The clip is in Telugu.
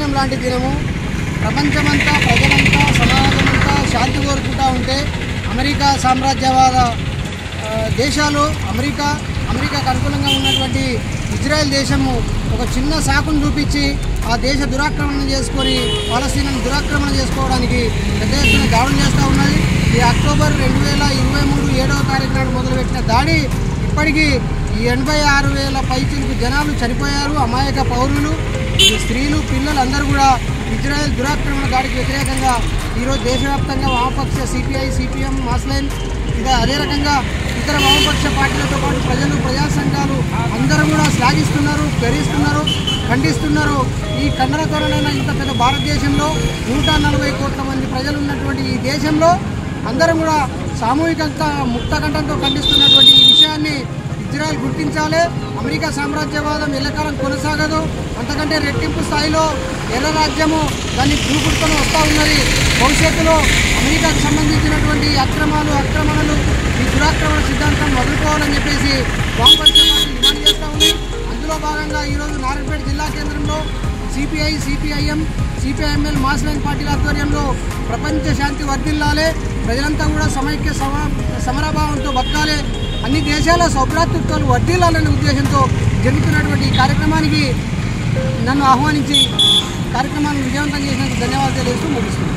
పర్వదినం లాంటి దినము. ప్రపంచమంతా ప్రజలంతా సమాజమంతా శాంతి కోరుకుంటూ ఉంటే అమెరికా సామ్రాజ్యవాద దేశాలు అమెరికాకు అనుకూలంగా ఉన్నటువంటి ఇజ్రాయెల్ దేశము ఒక చిన్న సాకును చూపించి ఆ దేశ దురాక్రమణ చేసుకొని పాలస్తీనాను దురాక్రమణ చేసుకోవడానికి పెద్ద ఎత్తున దాడులు చేస్తూ ఉన్నది. ఈ అక్టోబర్ 2023 7వ తారీఖు నాడు మొదలుపెట్టిన దాడి ఇప్పటికీ 86,000 పైచిలకు జనాలు చనిపోయారు. అమాయక పౌరులు, స్త్రీలు, పిల్లలు అందరూ కూడా ఇజ్రాయెల్ దురాక్రమణ దాడికి వ్యతిరేకంగా ఈరోజు దేశవ్యాప్తంగా వామపక్ష సిపిఐ, సిపిఎం, మాస్లైన్ అదే రకంగా ఇతర వామపక్ష పార్టీలతో పాటు ప్రజలు, ప్రజా సంఘాలు అందరూ కూడా శ్లాఘిస్తున్నారు, పెరిగిస్తున్నారు, ఖండిస్తున్నారు. ఈ ఖండనతోనైనా ఇంత పెద్ద భారతదేశంలో 140 కోట్ల మంది ప్రజలు ఉన్నటువంటి ఈ దేశంలో అందరం కూడా సామూహికంగా ముక్తకంఠంతో ఖండిస్తున్నటువంటి ఈ విషయాన్ని ఇజ్రాయెల్ గుర్తించాలి. అమెరికా సామ్రాజ్యవాదం ఎల్లకాలం కొనసాగదు. అంతకంటే రెట్టింపు స్థాయిలో ఎర్ర రాజ్యము దాన్ని దూకుడుకొని వస్తూ ఉన్నది. భవిష్యత్తులో అమెరికాకు సంబంధించినటువంటి ఆక్రమణలు ఈ దురాక్రమణ సిద్ధాంతం వదులుకోవాలని చెప్పేసి వామపక్ష పార్టీ డిమాండ్ చేస్తూ ఉంది. అందులో భాగంగా ఈరోజు నారాయణపేట జిల్లా కేంద్రంలో సిపిఐ, సిపిఐఎం, సిపిఐఎంఎల్, మాస్లైన్ పార్టీల ఆధ్వర్యంలో ప్రపంచ శాంతి వర్ధిల్లాలి, ప్రజలంతా కూడా సమైక్య సమరాభావంతో బతకాలి, అన్ని దేశాల సౌభ్రాతృత్వాలు వర్ధిల్లాలనే ఉద్దేశంతో జరుగుతున్నటువంటి ఈ కార్యక్రమానికి నన్ను ఆహ్వానించి కార్యక్రమాన్ని విజయవంతం చేసినందుకు ధన్యవాదాలు తెలియజేస్తూ ముగిస్తున్నాను.